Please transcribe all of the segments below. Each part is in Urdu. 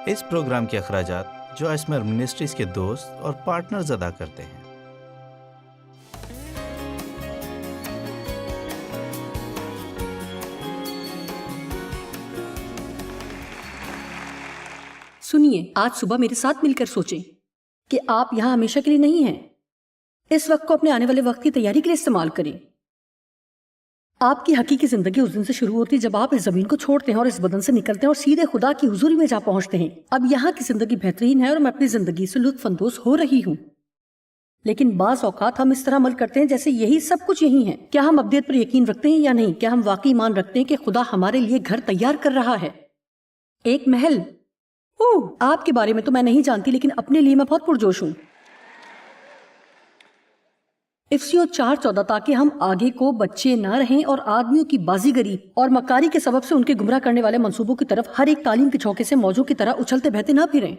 اس پروگرام کے اخراجات جو اسمر منسٹریز کے دوست اور پارٹنرز ادا کرتے ہیں۔ سنیے، آج صبح میرے ساتھ مل کر سوچیں کہ آپ یہاں ہمیشہ کے لیے نہیں ہیں۔ اس وقت کو اپنے آنے والے وقت کی تیاری کے لیے استعمال کریں۔ آپ کی حقیقی زندگی اس دن سے شروع ہوتی ہے جب آپ اس زمین کو چھوڑتے ہیں اور اس بدن سے نکلتے ہیں اور سیدھے خدا کی حضوری میں جا پہنچتے ہیں۔ اب یہاں کی زندگی بہترین ہے اور میں اپنی زندگی سے لطف اندوز ہو رہی ہوں، لیکن بعض اوقات ہم اس طرح عمل کرتے ہیں جیسے یہی سب کچھ یہی ہے۔ کیا ہم ابدیت پر یقین رکھتے ہیں یا نہیں؟ کیا ہم واقعی ایمان رکھتے ہیں کہ خدا ہمارے لیے گھر تیار کر رہا ہے، ایک محل؟ آپ کے بارے میں تو میں نہیں جانتی، لیکن اپنے لیے میں بہت پرجوش ہوں۔ افسیوں 4:14، تاکہ ہم آگے کو بچے نہ رہیں اور آدمیوں کی بازیگری اور مکاری کے سبب سے ان کے گمراہ کرنے والے منصوبوں کی طرف ہر ایک تعلیم کے چھوکے سے موجوں کی طرح اچھلتے بہتے نہ پھریں۔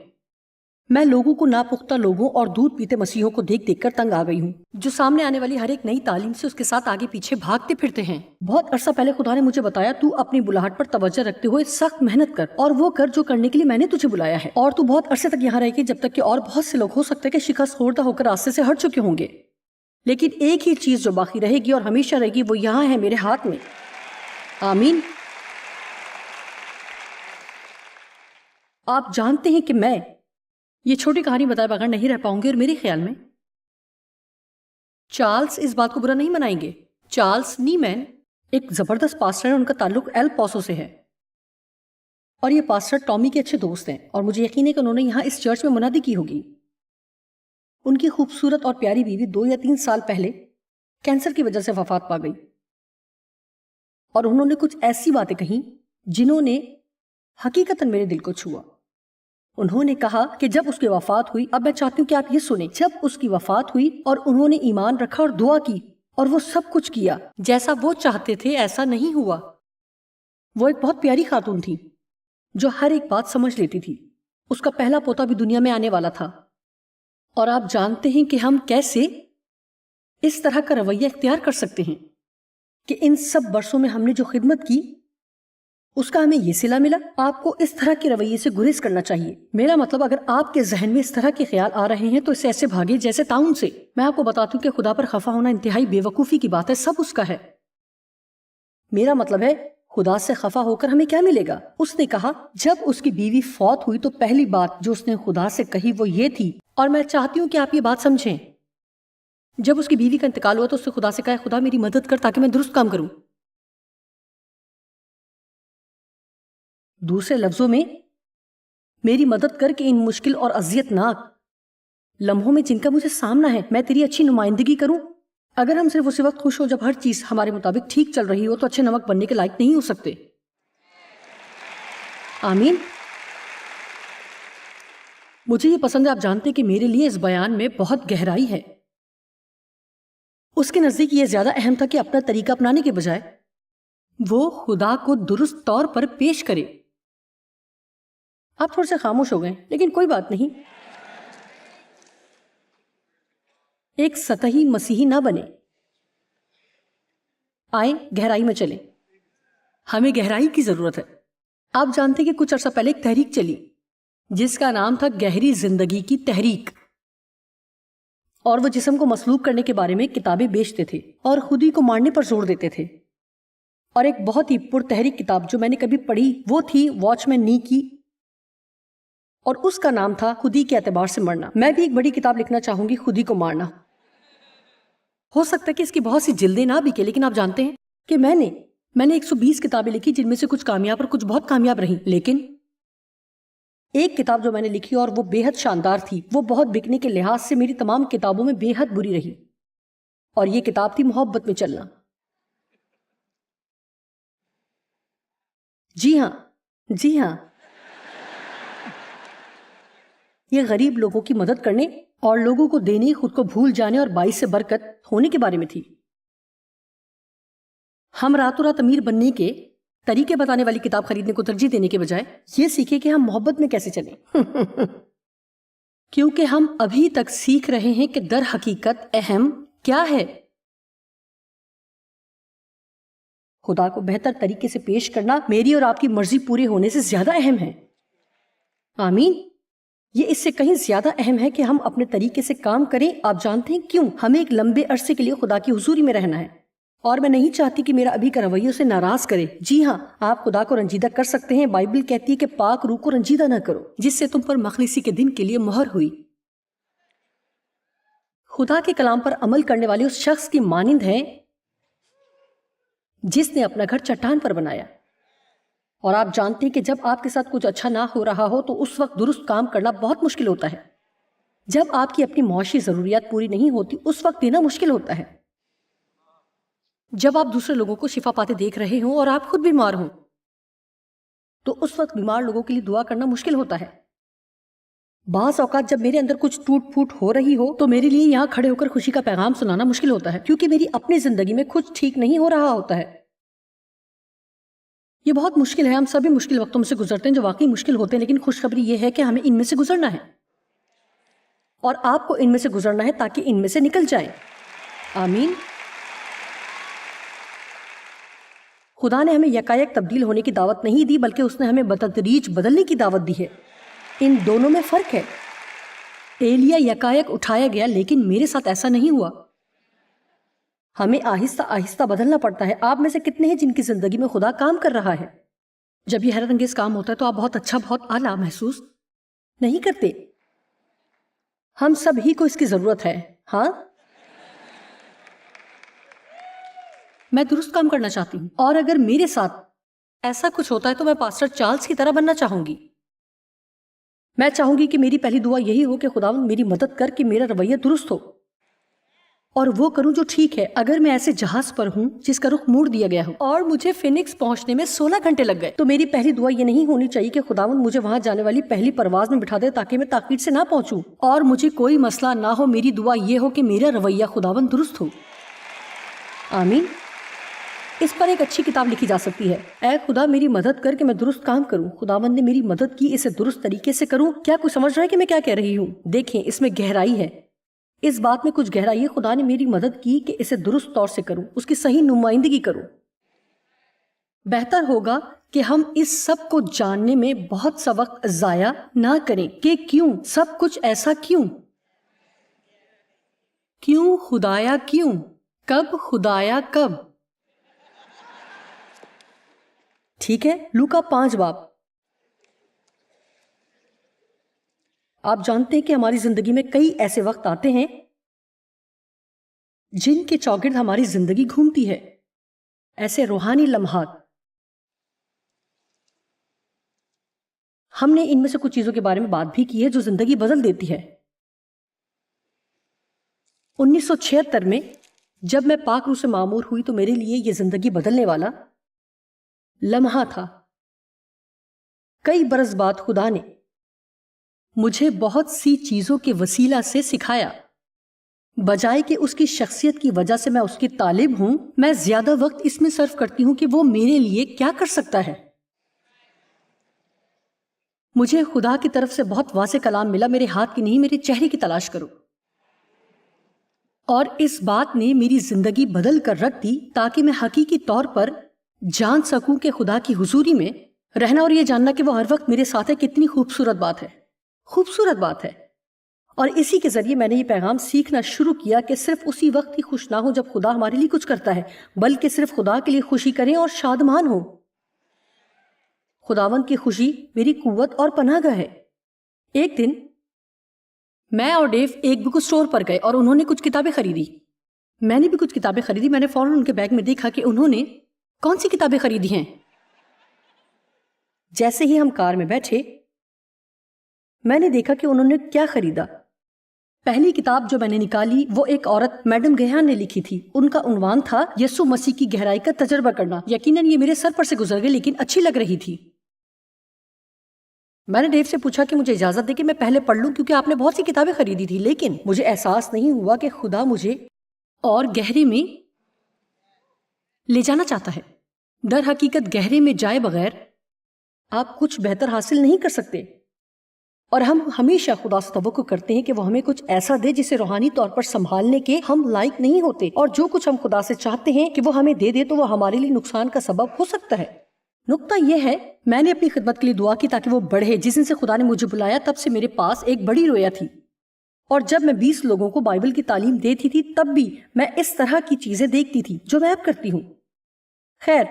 میں لوگوں کو ناپختہ لوگوں اور دودھ پیتے مسیحوں کو دیکھ دیکھ کر تنگ آ گئی ہوں، جو سامنے آنے والی ہر ایک نئی تعلیم سے اس کے ساتھ آگے پیچھے بھاگتے پھرتے ہیں۔ بہت عرصہ پہلے خدا نے مجھے بتایا، تو اپنی بلاہٹ پر توجہ رکھتے ہوئے سخت محنت کر اور وہ کر جو کرنے کے لیے میں نے تجھے بلایا ہے، اور تو بہت عرصے تک یہاں رہے گی، جب تک کہ اور بہت سے لوگ ہو سکتے کہ شکست خوردہ ہو کر راستے سے ہٹ چکے ہوں گے۔ لیکن ایک ہی چیز جو باقی رہے گی اور ہمیشہ رہے گی، وہ یہاں ہے میرے ہاتھ میں۔ آمین۔ آپ جانتے ہیں کہ میں یہ چھوٹی کہانی بتائے بغیر نہیں رہ پاؤں گی، اور میرے خیال میں چارلز اس بات کو برا نہیں منائیں گے۔ چارلز نیمین ایک زبردست پاسٹر ہے، ان کا تعلق ایل پاسو سے ہے، اور یہ پاسٹر ٹامی کے اچھے دوست ہیں، اور مجھے یقین ہے کہ انہوں نے یہاں اس چرچ میں منادی کی ہوگی۔ ان کی خوبصورت اور پیاری بیوی 2 یا 3 سال پہلے کینسر کی وجہ سے وفات پا گئی، اور انہوں نے کچھ ایسی باتیں کہیں جنہوں نے حقیقتاً میرے دل کو چھوا۔ انہوں نے کہا کہ جب اس کی وفات ہوئی، اب میں چاہتی ہوں کہ آپ یہ سنیں، جب اس کی وفات ہوئی اور انہوں نے ایمان رکھا اور دعا کی اور وہ سب کچھ کیا جیسا وہ چاہتے تھے، ایسا نہیں ہوا۔ وہ ایک بہت پیاری خاتون تھی جو ہر ایک بات سمجھ لیتی تھی۔ اس کا پہلا پوتا بھی دنیا میں آنے والا تھا، اور آپ جانتے ہیں کہ ہم کیسے اس طرح کا رویہ اختیار کر سکتے ہیں کہ ان سب برسوں میں ہم نے جو خدمت کی اس کا ہمیں یہ صلہ ملا۔ آپ کو اس طرح کے رویے سے گریز کرنا چاہیے۔ میرا مطلب، اگر آپ کے ذہن میں اس طرح کے خیال آ رہے ہیں تو اس سے ایسے بھاگے جیسے طاعون سے۔ میں آپ کو بتاتی ہوں کہ خدا پر خفا ہونا انتہائی بے وقوفی کی بات ہے، سب اس کا ہے۔ میرا مطلب ہے، خدا سے خفا ہو کر ہمیں کیا ملے گا؟ اس نے کہا جب اس کی بیوی فوت ہوئی تو پہلی بات جو اس نے خدا سے کہی وہ یہ تھی، اور میں چاہتی ہوں کہ آپ یہ بات سمجھیں، جب اس کی بیوی کا انتقال ہوا تو اس نے خدا سے کہا، خدا میری مدد کر تاکہ میں درست کام کروں۔ دوسرے لفظوں میں، میری مدد کر کے ان مشکل اور اذیت ناک لمحوں میں جن کا مجھے سامنا ہے میں تیری اچھی نمائندگی کروں۔ اگر ہم صرف اسی وقت خوش ہو جب ہر چیز ہمارے مطابق ٹھیک چل رہی ہو تو اچھے نمک بننے کے لائق نہیں ہو سکتے۔ آمین۔ مجھے یہ پسند ہے، آپ جانتے ہیں کہ میرے لیے اس بیان میں بہت گہرائی ہے۔ اس کے نزدیک یہ زیادہ اہم تھا کہ اپنا طریقہ اپنانے کے بجائے وہ خدا کو درست طور پر پیش کرے۔ آپ تھوڑے سے خاموش ہو گئے، لیکن کوئی بات نہیں۔ ایک سطحی مسیحی نہ بنے، آئیں گہرائی میں چلیں۔ ہمیں گہرائی کی ضرورت ہے۔ آپ جانتے کہ کچھ عرصہ پہلے ایک تحریک چلی جس کا نام تھا گہری زندگی کی تحریک، اور وہ جسم کو مسلوب کرنے کے بارے میں کتابیں بیچتے تھے اور خودی کو مارنے پر زور دیتے تھے۔ اور ایک بہت ہی پرتحریک کتاب جو میں نے کبھی پڑھی وہ تھی واچ مین نی کی، اور اس کا نام تھا خودی کے اعتبار سے مرنا۔ میں بھی ایک بڑی کتاب لکھنا چاہوں گی، خودی کو مارنا۔ ہو سکتا ہے کہ اس کی بہت سی جلدیں نہ بکے، لیکن آپ جانتے ہیں کہ میں نے 120 کتابیں لکھی جن میں سے کچھ کامیاب اور کچھ بہت کامیاب رہیں، لیکن ایک کتاب جو میں نے لکھی اور وہ بے حد شاندار تھی، وہ بہت بکنے کے لحاظ سے میری تمام کتابوں میں بے حد بری رہی، اور یہ کتاب تھی محبت میں چلنا۔ جی ہاں، یہ غریب لوگوں کی مدد کرنے اور لوگوں کو دینے، خود کو بھول جانے اور باعث برکت ہونے کے بارے میں تھی۔ ہم راتوں رات امیر بننے کے طریقے بتانے والی کتاب خریدنے کو ترجیح دینے کے بجائے یہ سیکھیں کہ ہم محبت میں کیسے چلیں، کیونکہ ہم ابھی تک سیکھ رہے ہیں کہ در حقیقت اہم کیا ہے۔ خدا کو بہتر طریقے سے پیش کرنا میری اور آپ کی مرضی پوری ہونے سے زیادہ اہم ہے۔ آمین. یہ اس سے کہیں زیادہ اہم ہے کہ ہم اپنے طریقے سے کام کریں. آپ جانتے ہیں کیوں؟ ہمیں ایک لمبے عرصے کے لیے خدا کی حضوری میں رہنا ہے، اور میں نہیں چاہتی کہ میرا ابھی کا رویہ اسے ناراض کرے. جی ہاں، آپ خدا کو رنجیدہ کر سکتے ہیں. بائبل کہتی ہے کہ پاک روح کو رنجیدہ نہ کرو، جس سے تم پر مخلصی کے دن کے لیے مہر ہوئی. خدا کے کلام پر عمل کرنے والے اس شخص کی مانند ہیں جس نے اپنا گھر چٹان پر بنایا. اور آپ جانتے ہیں کہ جب آپ کے ساتھ کچھ اچھا نہ ہو رہا ہو تو اس وقت درست کام کرنا بہت مشکل ہوتا ہے. جب آپ کی اپنی معاشی ضروریات پوری نہیں ہوتی اس وقت دینا مشکل ہوتا ہے. جب آپ دوسرے لوگوں کو شفا پاتے دیکھ رہے ہوں اور آپ خود بیمار ہوں تو اس وقت بیمار لوگوں کے لیے دعا کرنا مشکل ہوتا ہے. بعض اوقات جب میرے اندر کچھ ٹوٹ پھوٹ ہو رہی ہو تو میرے لیے یہاں کھڑے ہو کر خوشی کا پیغام سنانا مشکل ہوتا ہے، کیونکہ میری اپنی زندگی میں کچھ ٹھیک نہیں ہو رہا ہوتا ہے. یہ بہت مشکل ہے. ہم سبھی مشکل وقتوں میں سے گزرتے ہیں جو واقعی مشکل ہوتے ہیں، لیکن خوشخبری یہ ہے کہ ہمیں ان میں سے گزرنا ہے، اور آپ کو ان میں سے گزرنا ہے تاکہ ان میں سے نکل جائیں. آمین. خدا نے ہمیں یکایک تبدیل ہونے کی دعوت نہیں دی، بلکہ اس نے ہمیں بتدریج بدلنے کی دعوت دی ہے. ان دونوں میں فرق ہے. ایلیا یکایک اٹھایا گیا، لیکن میرے ساتھ ایسا نہیں ہوا. ہمیں آہستہ آہستہ بدلنا پڑتا ہے. آپ میں سے کتنے ہیں جن کی زندگی میں خدا کام کر رہا ہے؟ جب یہ حیرت انگیز کام ہوتا ہے تو آپ بہت اچھا، بہت اعلیٰ محسوس نہیں کرتے. ہم سب ہی کو اس کی ضرورت ہے. ہاں، میں درست کام کرنا چاہتی ہوں، اور اگر میرے ساتھ ایسا کچھ ہوتا ہے تو میں پاسٹر چارلز کی طرح بننا چاہوں گی. میں چاہوں گی کہ میری پہلی دعا یہی ہو کہ خداوند میری مدد کر کہ میرا رویہ درست ہو، اور وہ کروں جو ٹھیک ہے. اگر میں ایسے جہاز پر ہوں جس کا رخ موڑ دیا گیا ہو اور مجھے فینکس پہنچنے میں 16 گھنٹے لگ گئے، تو میری پہلی دعا یہ نہیں ہونی چاہیے کہ خداوند مجھے وہاں جانے والی پہلی پرواز میں بٹھا دے تاکہ میں تاخیر سے نہ پہنچوں اور مجھے کوئی مسئلہ نہ ہو. میری دعا یہ ہو کہ میرا رویہ خداوند درست ہو. آمین. اس پر ایک اچھی کتاب لکھی جا سکتی ہے، اے خدا میری مدد کر کہ میں درست کام کروں. خداوند نے میری مدد کی، اسے درست طریقے سے کروں. کیا کوئی سمجھ رہا ہے کہ میں کیا کہہ رہی ہوں؟ دیکھیں، اس میں گہرائی ہے. اس بات میں کچھ گہرائی ہے. خدا نے میری مدد کی کہ اسے درست طور سے کروں، اس کی صحیح نمائندگی کروں. بہتر ہوگا کہ ہم اس سب کو جاننے میں بہت سا وقت ضائع نہ کریں کہ کیوں سب کچھ ایسا، کیوں خدایا کیوں، کب خدایا کب. ٹھیک ہے، لوکا 5 باب. آپ جانتے ہیں کہ ہماری زندگی میں کئی ایسے وقت آتے ہیں جن کے چوگرد ہماری زندگی گھومتی ہے. ایسے روحانی لمحات. ہم نے ان میں سے کچھ چیزوں کے بارے میں بات بھی کی ہے جو زندگی بدل دیتی ہے. 1976 میں جب میں پاک روح سے معمور ہوئی تو میرے لیے یہ زندگی بدلنے والا لمحہ تھا. کئی برس بعد خدا نے مجھے بہت سی چیزوں کے وسیلہ سے سکھایا. بجائے کہ اس کی شخصیت کی وجہ سے میں اس کی طالب ہوں، میں زیادہ وقت اس میں صرف کرتی ہوں کہ وہ میرے لیے کیا کر سکتا ہے. مجھے خدا کی طرف سے بہت واضح کلام ملا، میرے ہاتھ کی نہیں، میرے چہرے کی تلاش کرو. اور اس بات نے میری زندگی بدل کر رکھ دی تاکہ میں حقیقی طور پر جان سکوں کہ خدا کی حضوری میں رہنا اور یہ جاننا کہ وہ ہر وقت میرے ساتھ ہے کتنی خوبصورت بات ہے. خوبصورت بات ہے. اور اسی کے ذریعے میں نے یہ پیغام سیکھنا شروع کیا کہ صرف اسی وقت ہی خوش نہ ہو جب خدا ہمارے لیے کچھ کرتا ہے، بلکہ صرف خدا کے لیے خوشی کریں اور شادمان ہو. خداوند کی خوشی میری قوت اور پناہ گاہ ہے. ایک دن میں اور ڈیو ایک بک اسٹور پر گئے اور انہوں نے کچھ کتابیں خریدی. میں نے بھی کچھ کتابیں خریدی. میں نے فوراً ان کے بیگ میں دیکھا کہ انہوں نے کون سی کتابیں خریدی ہیں. جیسے ہی ہم کار میں بیٹھے میں نے دیکھا کہ انہوں نے کیا خریدا. پہلی کتاب جو میں نے نکالی وہ ایک عورت میڈم گیہان نے لکھی تھی. ان کا عنوان تھا یسوع مسیح کی گہرائی کا تجربہ کرنا. یقیناً یہ میرے سر پر سے گزر گئی لیکن اچھی لگ رہی تھی. میں نے ڈیو سے پوچھا کہ مجھے اجازت دے کہ میں پہلے پڑھ لوں کیونکہ آپ نے بہت سی کتابیں خریدی تھی، لیکن مجھے احساس نہیں ہوا کہ خدا مجھے اور گہرے میں لے جانا چاہتا ہے. در حقیقت گہرے میں جائے بغیر آپ کچھ بہتر حاصل نہیں کر سکتے. اور ہم ہمیشہ خدا سے توقع کرتے ہیں کہ وہ ہمیں کچھ ایسا دے جسے روحانی طور پر سنبھالنے کے ہم لائق نہیں ہوتے، اور جو کچھ ہم خدا سے چاہتے ہیں کہ وہ ہمیں دے دے تو وہ ہمارے لیے نقصان کا سبب ہو سکتا ہے. نقطہ یہ ہے میں نے اپنی خدمت کے لیے دعا کی تاکہ وہ بڑھے. جس دن سے خدا نے مجھے بلایا تب سے میرے پاس ایک بڑی رویا تھی، اور جب میں 20 لوگوں کو بائبل کی تعلیم دیتی تھی تب بھی میں اس طرح کی چیزیں دیکھتی تھی جو میں اب کرتی ہوں. خیر،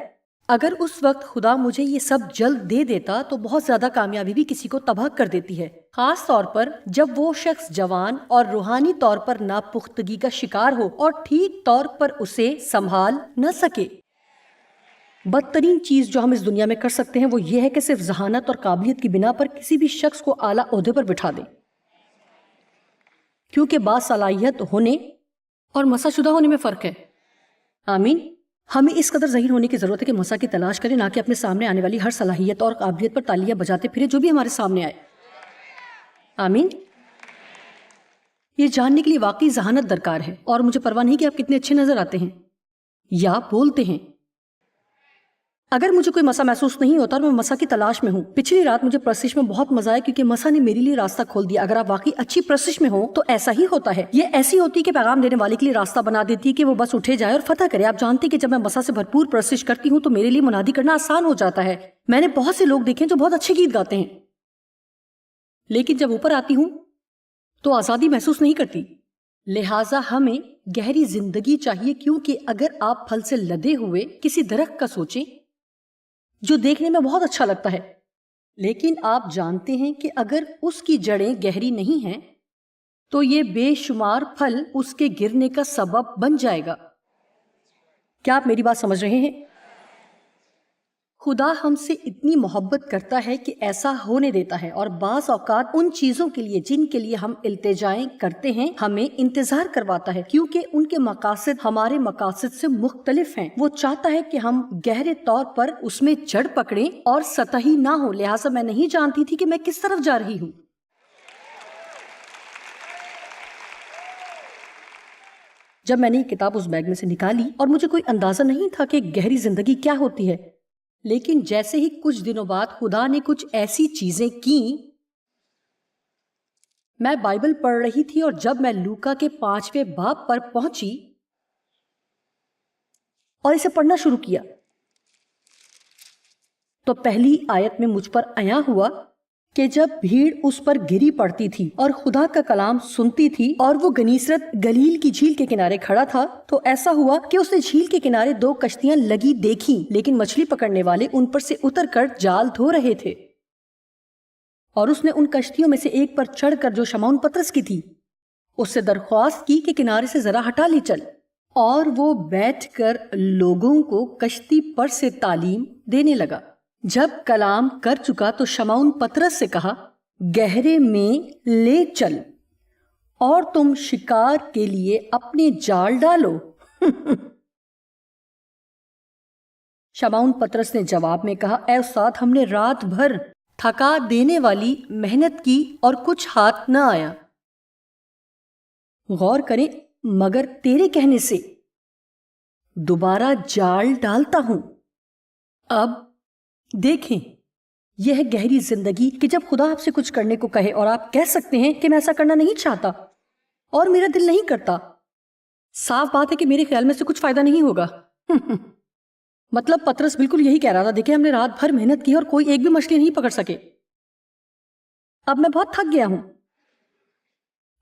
اگر اس وقت خدا مجھے یہ سب جلد دے دیتا تو بہت زیادہ کامیابی بھی کسی کو تباہ کر دیتی ہے، خاص طور پر جب وہ شخص جوان اور روحانی طور پر ناپختگی کا شکار ہو اور ٹھیک طور پر اسے سنبھال نہ سکے. بدترین چیز جو ہم اس دنیا میں کر سکتے ہیں وہ یہ ہے کہ صرف ذہانت اور قابلیت کی بنا پر کسی بھی شخص کو اعلیٰ عہدے پر بٹھا دیں، کیونکہ باصلاحیت ہونے اور مسح شدہ ہونے میں فرق ہے. آمین. ہمیں اس قدر ظاہر ہونے کی ضرورت ہے کہ مسح کی تلاش کریں، نہ کہ اپنے سامنے آنے والی ہر صلاحیت اور قابلیت پر تالیاں بجاتے پھرے جو بھی ہمارے سامنے آئے. آمین. یہ جاننے کے لیے واقعی ذہانت درکار ہے، اور مجھے پرواہ نہیں کہ آپ کتنے اچھے نظر آتے ہیں یا بولتے ہیں. اگر مجھے کوئی مسا محسوس نہیں ہوتا اور میں مسا کی تلاش میں ہوں. پچھلی رات مجھے پرستش میں بہت مزہ آیا کیونکہ مسا نے میرے لیے راستہ کھول دیا. اگر آپ واقعی اچھی پرستش میں ہوں تو ایسا ہی ہوتا ہے. یہ ایسی ہوتی ہے کہ پیغام دینے والے کے لیے راستہ بنا دیتی ہے کہ وہ بس اٹھے جائے اور فتح کرے. آپ جانتے ہیں کہ جب میں مسا سے بھرپور پرستش کرتی ہوں تو میرے لیے منادی کرنا آسان ہو جاتا ہے. میں نے بہت سے لوگ دیکھے جو بہت اچھے گیت گاتے ہیں، لیکن جب اوپر آتی ہوں تو آزادی محسوس نہیں کرتی. لہٰذا ہمیں گہری زندگی چاہیے، کیونکہ اگر آپ پھل سے لدے ہوئے کسی درخت کا سوچیں جو دیکھنے میں بہت اچھا لگتا ہے، لیکن آپ جانتے ہیں کہ اگر اس کی جڑیں گہری نہیں ہیں تو یہ بے شمار پھل اس کے گرنے کا سبب بن جائے گا. کیا آپ میری بات سمجھ رہے ہیں؟ خدا ہم سے اتنی محبت کرتا ہے کہ ایسا ہونے دیتا ہے، اور بعض اوقات ان چیزوں کے لیے جن کے لیے ہم التجائیں کرتے ہیں ہمیں انتظار کرواتا ہے، کیونکہ ان کے مقاصد ہمارے مقاصد سے مختلف ہیں. وہ چاہتا ہے کہ ہم گہرے طور پر اس میں جڑ پکڑیں اور سطحی نہ ہو. لہٰذا میں نہیں جانتی تھی کہ میں کس طرف جا رہی ہوں. جب میں نے یہ کتاب اس بیگ میں سے نکالی اور مجھے کوئی اندازہ نہیں تھا کہ گہری زندگی کیا ہوتی ہے، لیکن جیسے ہی کچھ دنوں بعد خدا نے کچھ ایسی چیزیں کیں. میں بائبل پڑھ رہی تھی اور جب میں لوکا کے 5ویں باب پر پہنچی اور اسے پڑھنا شروع کیا تو پہلی آیت میں مجھ پر عیاں ہوا کہ جب بھیڑ اس پر گری پڑتی تھی اور خدا کا کلام سنتی تھی اور وہ گنیسرت گلیل کی جھیل کے کنارے کھڑا تھا، تو ایسا ہوا کہ اس نے جھیل کے کنارے 2 کشتیاں لگی دیکھیں، لیکن مچھلی پکڑنے والے ان پر سے اتر کر جال دھو رہے تھے. اور اس نے ان کشتیوں میں سے ایک پر چڑھ کر جو شمعون پطرس کی تھی اس سے درخواست کی کہ کنارے سے ذرا ہٹا لے چل، اور وہ بیٹھ کر لوگوں کو کشتی پر سے تعلیم دینے لگا. جب کلام کر چکا تو شمعون پطرس سے کہا، گہرے میں لے چل اور تم شکار کے لیے اپنے جال ڈالو. شمعون پطرس نے جواب میں کہا، اے استاد، ہم نے رات بھر تھکا دینے والی محنت کی اور کچھ ہاتھ نہ آیا. غور کریں، مگر تیرے کہنے سے دوبارہ جال ڈالتا ہوں. اب دیکھیں، یہ ہے گہری زندگی کہ جب خدا آپ سے کچھ کرنے کو کہے اور آپ کہہ سکتے ہیں کہ میں ایسا کرنا نہیں چاہتا اور میرا دل نہیں کرتا. صاف بات ہے کہ میرے خیال میں سے کچھ فائدہ نہیں ہوگا. مطلب پطرس بالکل یہی کہہ رہا تھا، دیکھیں ہم نے رات بھر محنت کی اور کوئی ایک بھی مچھلی نہیں پکڑ سکے. اب میں بہت تھک گیا ہوں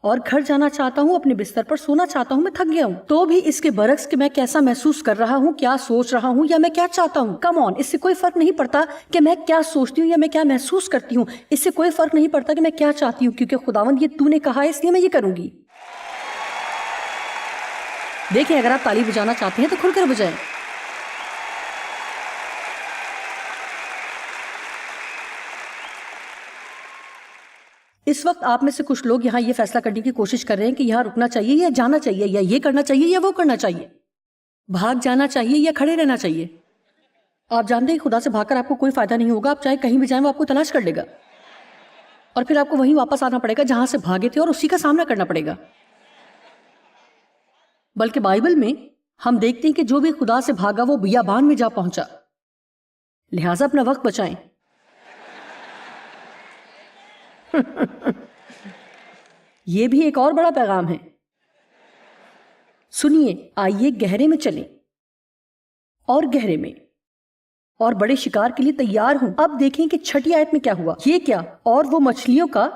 اور گھر جانا چاہتا ہوں، اپنے بستر پر سونا چاہتا ہوں. میں تھک گیا ہوں. تو بھی اس کے برعکس کہ میں کیسا محسوس کر رہا ہوں، کیا سوچ رہا ہوں یا میں کیا چاہتا ہوں. کم آن، اس سے کوئی فرق نہیں پڑتا کہ میں کیا سوچتی ہوں یا میں کیا محسوس کرتی ہوں. اس سے کوئی فرق نہیں پڑتا کہ میں کیا چاہتی ہوں، کیونکہ خداوند یہ تو نے کہا ہے، اس لیے میں یہ کروں گی. دیکھیں، اگر آپ تالی بجانا چاہتے ہیں تو کھل کر بجائیں. اس وقت آپ میں سے کچھ لوگ یہاں یہ فیصلہ کرنے کی کوشش کر رہے ہیں کہ یہاں رکنا چاہیے یا جانا چاہیے، یا یہ کرنا چاہیے یا وہ کرنا چاہیے، بھاگ جانا چاہیے یا کھڑے رہنا چاہیے. آپ جانتے ہیں خدا سے بھاگ کر آپ کو کوئی فائدہ نہیں ہوگا. آپ چاہے کہیں بھی جائیں وہ آپ کو تلاش کر لے گا، اور پھر آپ کو وہیں واپس آنا پڑے گا جہاں سے بھاگے تھے اور اسی کا سامنا کرنا پڑے گا. بلکہ بائبل میں ہم دیکھتے ہیں کہ جو بھی خدا سے بھاگا وہ بیابان میں جا پہنچا. لہٰذا اپنا وقت بچائیں. یہ بھی ایک اور بڑا پیغام ہے. سنیے، آئیے گہرے میں چلیں، اور گہرے میں اور بڑے شکار کے لیے تیار ہوں. اب دیکھیں کہ چھٹی آیت میں کیا ہوا. یہ کیا؟ اور وہ مچھلیوں کا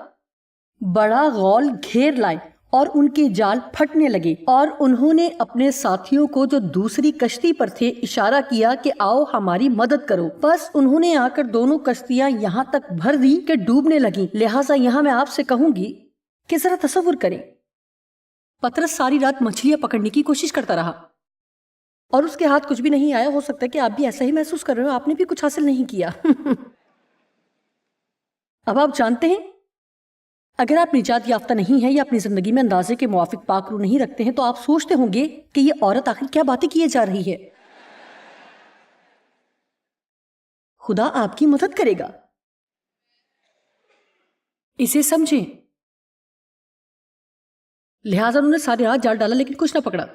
بڑا غول گھیر لائے اور ان کے جال پھٹنے لگے، اور انہوں نے اپنے ساتھیوں کو جو دوسری کشتی پر تھے اشارہ کیا کہ آؤ ہماری مدد کرو. بس انہوں نے آ کر دونوں کشتیاں یہاں تک بھر دی کہ ڈوبنے لگیں. لہٰذا یہاں میں آپ سے کہوں گی کہ ذرا تصور کریں، پطرس ساری رات مچھلیاں پکڑنے کی کوشش کرتا رہا اور اس کے ہاتھ کچھ بھی نہیں آیا. ہو سکتا ہے کہ آپ بھی ایسا ہی محسوس کر رہے ہو، آپ نے بھی کچھ حاصل نہیں کیا. اب آپ جانتے ہیں، اگر آپ نجات یافتہ نہیں ہیں یا اپنی زندگی میں اندازے کے موافق پاک روح نہیں رکھتے ہیں تو آپ سوچتے ہوں گے کہ یہ عورت آخر کیا باتیں کیے جا رہی ہے. خدا آپ کی مدد کرے گا، اسے سمجھیں. لہٰذا انہوں نے ساری رات جال ڈالا لیکن کچھ نہ پکڑا.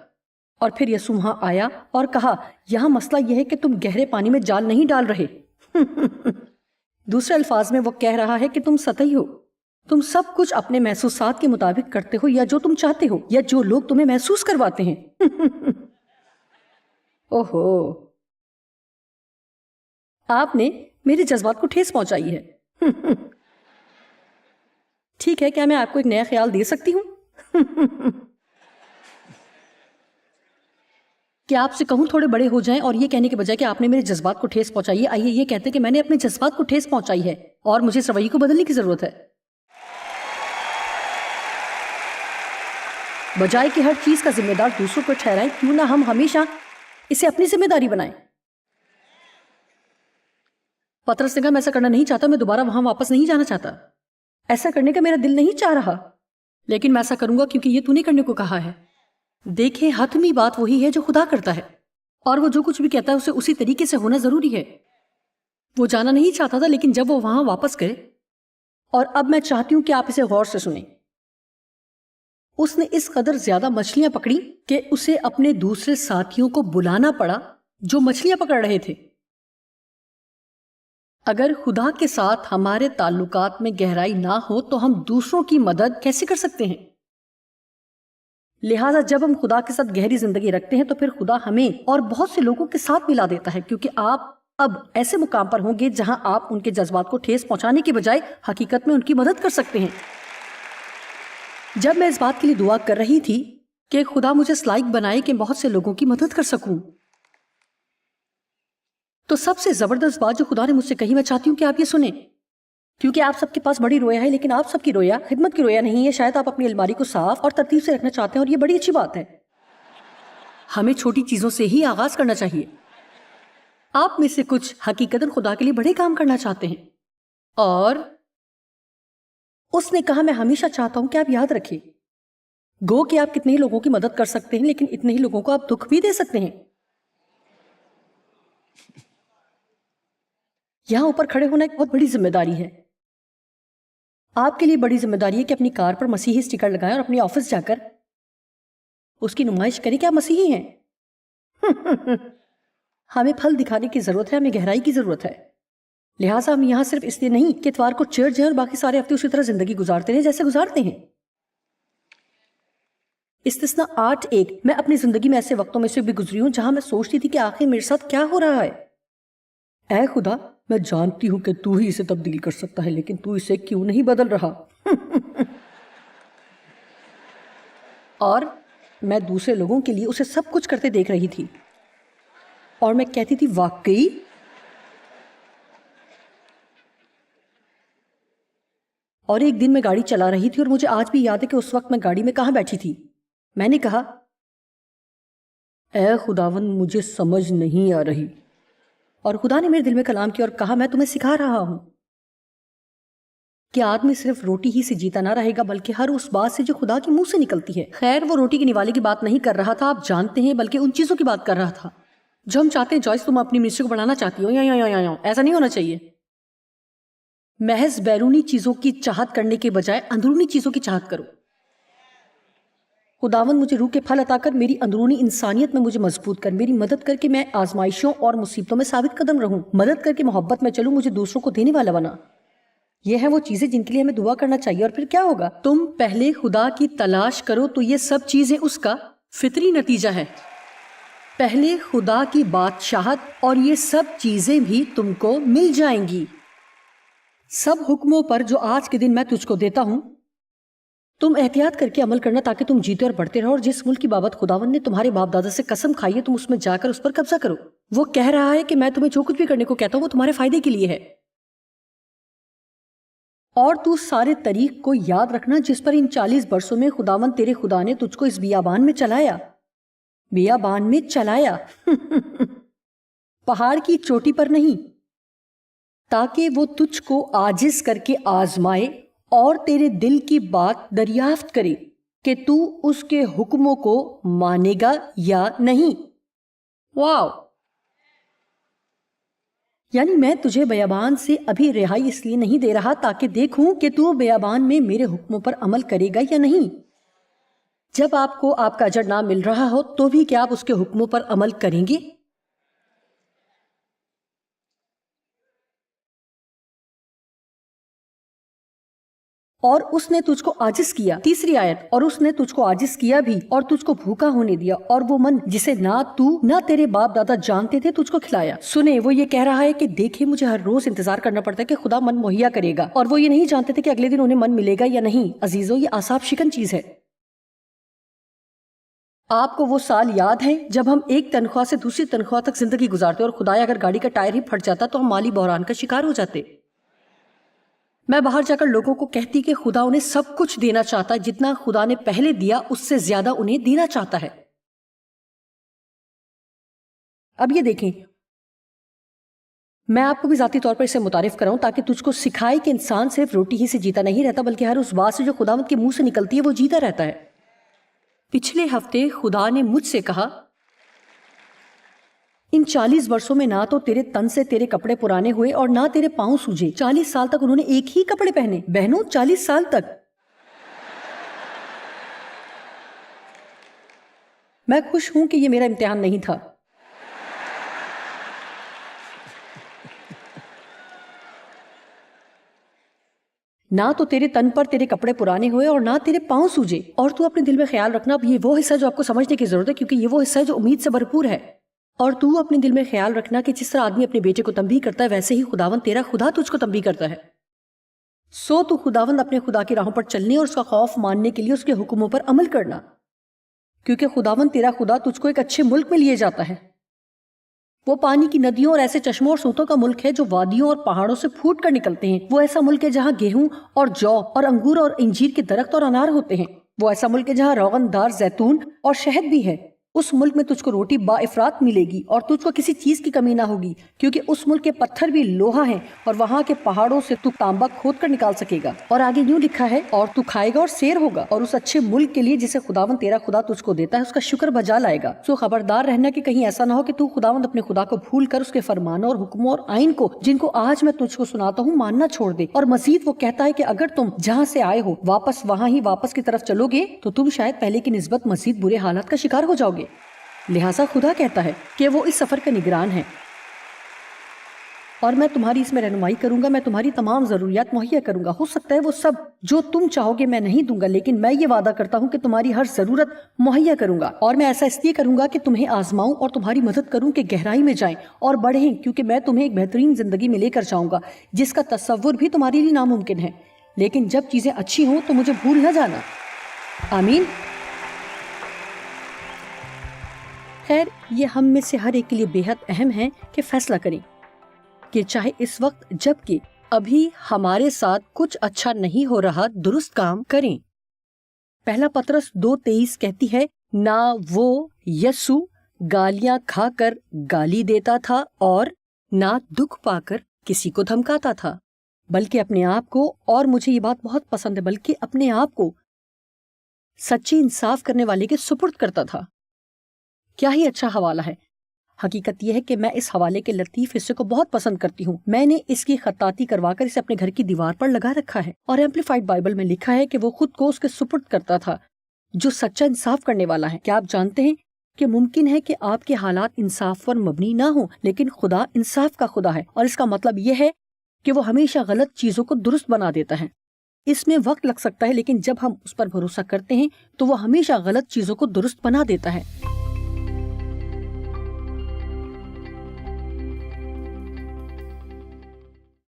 اور پھر یسوع وہاں آیا اور کہا، یہاں مسئلہ یہ ہے کہ تم گہرے پانی میں جال نہیں ڈال رہے. دوسرے الفاظ میں وہ کہہ رہا ہے کہ تم سطحی ہو، تم سب کچھ اپنے محسوسات کے مطابق کرتے ہو یا جو تم چاہتے ہو یا جو لوگ تمہیں محسوس کرواتے ہیں. اوہو، آپ نے میرے جذبات کو ٹھیس پہنچائی ہے. ٹھیک ہے، کیا میں آپ کو ایک نیا خیال دے سکتی ہوں؟ کہ آپ سے کہوں تھوڑے بڑے ہو جائیں، اور یہ کہنے کے بجائے کہ آپ نے میرے جذبات کو ٹھیس پہنچائی ہے، آئیے یہ کہتے کہ میں نے اپنے جذبات کو ٹھیس پہنچائی ہے اور مجھے اس رویے کو بدلنے کی ضرورت ہے. بجائے کہ ہر چیز کا ذمہ دار دوسروں کو ٹھہرائیں، کیوں نہ ہم ہمیشہ اسے اپنی ذمہ داری بنائیں. پطرس نے کہا، میں ایسا کرنا نہیں چاہتا، میں دوبارہ وہاں واپس نہیں جانا چاہتا، ایسا کرنے کا میرا دل نہیں چاہ رہا، لیکن میں ایسا کروں گا کیونکہ یہ تو نے کرنے کو کہا ہے. دیکھیں، حتمی بات وہی ہے جو خدا کرتا ہے، اور وہ جو کچھ بھی کہتا ہے اسے اسی طریقے سے ہونا ضروری ہے. وہ جانا نہیں چاہتا تھا، لیکن جب وہ وہاں واپس گئے، اور اب میں چاہتی ہوں کہ آپ اسے غور سے سنیں. اس نے اس قدر زیادہ مچھلیاں پکڑی کہ اسے اپنے دوسرے ساتھیوں کو بلانا پڑا جو مچھلیاں پکڑ رہے تھے. اگر خدا کے ساتھ ہمارے تعلقات میں گہرائی نہ ہو تو ہم دوسروں کی مدد کیسے کر سکتے ہیں؟ لہٰذا جب ہم خدا کے ساتھ گہری زندگی رکھتے ہیں تو پھر خدا ہمیں اور بہت سے لوگوں کے ساتھ ملا دیتا ہے، کیونکہ آپ اب ایسے مقام پر ہوں گے جہاں آپ ان کے جذبات کو ٹھیس پہنچانے کے بجائے حقیقت میں ان کی مدد کر سکتے ہیں. جب میں اس بات کے لیے دعا کر رہی تھی کہ خدا مجھے اس لائق بنائے کہ بہت سے لوگوں کی مدد کر سکوں، تو سب سے زبردست بات جو خدا نے مجھ سے کہی، میں چاہتی ہوں کہ آپ یہ سنیں، کیونکہ آپ سب کے پاس بڑی رویا ہے، لیکن آپ سب کی رویا خدمت کی رویا نہیں ہے. شاید آپ اپنی الماری کو صاف اور ترتیب سے رکھنا چاہتے ہیں، اور یہ بڑی اچھی بات ہے. ہمیں چھوٹی چیزوں سے ہی آغاز کرنا چاہیے. آپ میں سے کچھ حقیقتاً خدا کے لیے بڑے کام کرنا چاہتے ہیں، اور اس نے کہا، میں ہمیشہ چاہتا ہوں کہ آپ یاد رکھیں، گو کہ آپ کتنے ہی لوگوں کی مدد کر سکتے ہیں، لیکن اتنے ہی لوگوں کو آپ دکھ بھی دے سکتے ہیں. یہاں اوپر کھڑے ہونا ایک بہت بڑی ذمہ داری ہے. آپ کے لیے بڑی ذمہ داری ہے کہ اپنی کار پر مسیحی اسٹیکر لگائیں اور اپنی آفس جا کر اس کی نمائش کریں کہ آپ مسیحی ہیں. ہمیں پھل دکھانے کی ضرورت ہے، ہمیں گہرائی کی ضرورت ہے. لہٰذا ہم یہاں صرف اس لیے نہیں کہ اتوار کو چرچ جائیں اور باقی سارے ہفتے اسی طرح زندگی گزارتے رہیں جیسے گزارتے ہیں. استثنا 8:1 میں اپنی زندگی میں ایسے وقتوں میں سے بھی گزری ہوں جہاں میں سوچتی تھی کہ آخر میرے ساتھ کیا ہو رہا ہے. اے خدا، میں جانتی ہوں کہ تو ہی اسے تبدیل کر سکتا ہے، لیکن تو اسے کیوں نہیں بدل رہا؟ اور میں دوسرے لوگوں کے لیے اسے سب کچھ کرتے دیکھ رہی تھی، اور میں کہتی تھی واقعی. اور ایک دن میں گاڑی چلا رہی تھی، اور مجھے آج بھی یاد ہے کہ اس وقت میں گاڑی میں کہاں بیٹھی تھی. میں نے کہا، اے خداوند، مجھے سمجھ نہیں آ رہی. اور خدا نے میرے دل میں کلام کیا اور کہا، میں تمہیں سکھا رہا ہوں کہ آدمی صرف روٹی ہی سے جیتا نہ رہے گا بلکہ ہر اس بات سے جو خدا کے منہ سے نکلتی ہے. خیر، وہ روٹی کے نوالے کی بات نہیں کر رہا تھا، آپ جانتے ہیں، بلکہ ان چیزوں کی بات کر رہا تھا جو ہم چاہتے ہیں. جوائس، تم اپنی منسٹری کو بڑھانا چاہتی ہو، ایسا نہیں ہونا چاہیے. محض بیرونی چیزوں کی چاہت کرنے کے بجائے اندرونی چیزوں کی چاہت کرو. خداوند، مجھے روح کے پھل عطا کر، میری اندرونی انسانیت میں مجھے مضبوط کر، میری مدد کر کے میں آزمائشوں اور مصیبتوں میں ثابت قدم رہوں. مدد کر کے محبت میں چلوں، مجھے دوسروں کو دینے والا بنا. یہ ہیں وہ چیزیں جن کے لیے ہمیں دعا کرنا چاہیے. اور پھر کیا ہوگا؟ تم پہلے خدا کی تلاش کرو تو یہ سب چیزیں اس کا فطری نتیجہ ہے. پہلے خدا کی بادشاہت اور یہ سب چیزیں بھی تم کو مل جائیں گی. سب حکموں پر جو آج کے دن میں تجھ کو دیتا ہوں تم احتیاط کر کے عمل کرنا تاکہ تم جیتے اور بڑھتے رہو، اور جس ملک کی بابت خداوند نے تمہارے باپ دادا سے قسم کھائی ہے تم اس میں جا کر اس پر قبضہ کرو. وہ کہہ رہا ہے کہ میں تمہیں جو کچھ بھی کرنے کو کہتا ہوں وہ تمہارے فائدے کے لیے ہے. اور تو سارے طریق کو یاد رکھنا جس پر ان 40 برسوں میں خداوند تیرے خدا نے تجھ کو اس بیابان میں چلایا. بیابان میں چلایا پہاڑ کی چوٹی پر نہیں، تاکہ وہ تجھ کو عاجز کر کے آزمائے اور تیرے دل کی بات دریافت کرے کہ تو اس کے حکموں کو مانے گا یا نہیں. واو! یعنی میں تجھے بیابان سے ابھی رہائی اس لیے نہیں دے رہا تاکہ دیکھوں کہ تو بیابان میں میرے حکموں پر عمل کرے گا یا نہیں. جب آپ کو آپ کا اجر نہ مل رہا ہو تو بھی کیا آپ اس کے حکموں پر عمل کریں گے؟ اور اس نے تجھ کو عاجز کیا. تیسری آیت، اور اس نے تجھ کو عاجز کیا بھی اور تجھ کو بھوکا ہونے دیا، اور وہ من جسے نہ تو نہ تیرے باپ دادا جانتے تھے تجھ کو کھلایا. سنے، وہ یہ کہہ رہا ہے کہ دیکھیں مجھے ہر روز انتظار کرنا پڑتا ہے کہ خدا من مہیا کرے گا، اور وہ یہ نہیں جانتے تھے کہ اگلے دن انہیں من ملے گا یا نہیں. عزیزو، یہ اعصاب شکن چیز ہے. آپ کو وہ سال یاد ہے جب ہم ایک تنخواہ سے دوسری تنخواہ تک زندگی گزارتے اور خدایا اگر گاڑی کا ٹائر ہی پھٹ جاتا تو ہم مالی بحران کا شکار ہو جاتے. میں باہر جا کر لوگوں کو کہتی کہ خدا انہیں سب کچھ دینا چاہتا ہے، جتنا خدا نے پہلے دیا اس سے زیادہ انہیں دینا چاہتا ہے. اب یہ دیکھیں، میں آپ کو بھی ذاتی طور پر اسے متعارف کراؤں تاکہ تجھ کو سکھائے کہ انسان صرف روٹی ہی سے جیتا نہیں رہتا بلکہ ہر اس بات سے جو خداوند کے منہ سے نکلتی ہے وہ جیتا رہتا ہے. پچھلے ہفتے خدا نے مجھ سے کہا ان 40 برسوں میں نہ تو تیرے تن سے تیرے کپڑے پرانے ہوئے اور نہ تیرے پاؤں سوجے. 40 سال تک انہوں نے ایک ہی کپڑے پہنے. بہنوں، 40 سال تک. میں خوش ہوں کہ یہ میرا امتحان نہیں تھا. نہ تو تیرے تن پر تیرے کپڑے پرانے ہوئے اور نہ تیرے پاؤں سوجے. اور تو اپنے دل میں خیال رکھنا، اب یہ وہ حصہ جو آپ کو سمجھنے کی ضرورت ہے کیونکہ یہ وہ حصہ ہے جو امید سے بھرپور ہے. اور تو اپنے دل میں خیال رکھنا کہ جس طرح آدمی اپنے بیٹے کو تنبیہ کرتا ہے ویسے ہی خداوند تیرا خدا تجھ کو تنبیہ کرتا ہے. سو تو خداوند اپنے خدا کی راہوں پر چلنے اور اس کا خوف ماننے کے لیے اس کے حکموں پر عمل کرنا، کیونکہ خداوند تیرا خدا تجھ کو ایک اچھے ملک میں لیے جاتا ہے. وہ پانی کی ندیوں اور ایسے چشموں اور سوتوں کا ملک ہے جو وادیوں اور پہاڑوں سے پھوٹ کر نکلتے ہیں. وہ ایسا ملک ہے جہاں گیہوں اور جو اور انگور اور انجیر کے درخت اور انار ہوتے ہیں. وہ ایسا ملک ہے جہاں روغن دار زیتون اور شہد بھی ہے. اس ملک میں تجھ کو روٹی با افراط ملے گی اور تجھ کو کسی چیز کی کمی نہ ہوگی، کیونکہ اس ملک کے پتھر بھی لوہا ہیں اور وہاں کے پہاڑوں سے تو تانبا کھود کر نکال سکے گا. اور آگے یوں لکھا ہے، اور تو کھائے گا اور سیر ہوگا اور اس اچھے ملک کے لیے جسے خداوند تیرا خدا تجھ کو دیتا ہے اس کا شکر بجا لائے گا. سو خبردار رہنا کہ کہیں ایسا نہ ہو کہ تو خداوند اپنے خدا کو بھول کر اس کے فرمانوں اور حکموں اور آئین کو جن کو آج میں تجھ کو سناتا ہوں ماننا چھوڑ دے. اور مزید وہ کہتا ہے کہ اگر تم جہاں سے آئے ہو واپس وہاں ہی واپس کی طرف چلو گے تو تم شاید پہلے کی نسبت مزید برے حالات کا شکار ہو جاؤ گے. لہٰذا خدا کہتا ہے کہ وہ اس سفر کا نگران ہے اور میں تمہاری اس میں رہنمائی کروں گا. میں تمہاری تمام ضروریات مہیا کروں گا. ہو سکتا ہے وہ سب جو تم چاہو گے میں نہیں دوں گا، لیکن میں یہ وعدہ کرتا ہوں کہ تمہاری ہر ضرورت مہیا کروں گا. اور میں ایسا اس لیے کروں گا کہ تمہیں آزماؤں اور تمہاری مدد کروں کہ گہرائی میں جائیں اور بڑھیں، کیونکہ میں تمہیں ایک بہترین زندگی میں لے کر جاؤں گا جس کا تصور بھی تمہارے لیے ناممکن ہے. لیکن جب چیزیں اچھی ہوں تو مجھے بھول نہ جانا. آمین. خیر، یہ ہم میں سے ہر ایک کے لیے بے حد اہم ہے کہ فیصلہ کریں کہ چاہے اس وقت جبکہ ابھی ہمارے ساتھ کچھ اچھا نہیں ہو رہا درست کام کریں. پہلا پطرس 2:23 کہتی ہے، نہ وہ یسوع گالیاں کھا کر گالی دیتا تھا اور نہ دکھ پا کر کسی کو دھمکاتا تھا، بلکہ اپنے آپ کو، اور مجھے یہ بات بہت پسند ہے، بلکہ اپنے آپ کو سچی انصاف کرنے والے کے سپرد کرتا تھا. کیا ہی اچھا حوالہ ہے. حقیقت یہ ہے کہ میں اس حوالے کے لطیف حصے کو بہت پسند کرتی ہوں. میں نے اس کی خطاطی کروا کر اسے اپنے گھر کی دیوار پر لگا رکھا ہے، اور ایمپلیفائڈ بائبل میں لکھا ہے کہ وہ خود کو اس کے سپرد کرتا تھا جو سچا انصاف کرنے والا ہے. کیا آپ جانتے ہیں کہ ممکن ہے کہ آپ کے حالات انصاف پر مبنی نہ ہوں، لیکن خدا انصاف کا خدا ہے، اور اس کا مطلب یہ ہے کہ وہ ہمیشہ غلط چیزوں کو درست بنا دیتا ہے. اس میں وقت لگ سکتا ہے، لیکن جب ہم اس پر بھروسہ کرتے ہیں تو وہ ہمیشہ غلط چیزوں کو درست بنا دیتا ہے.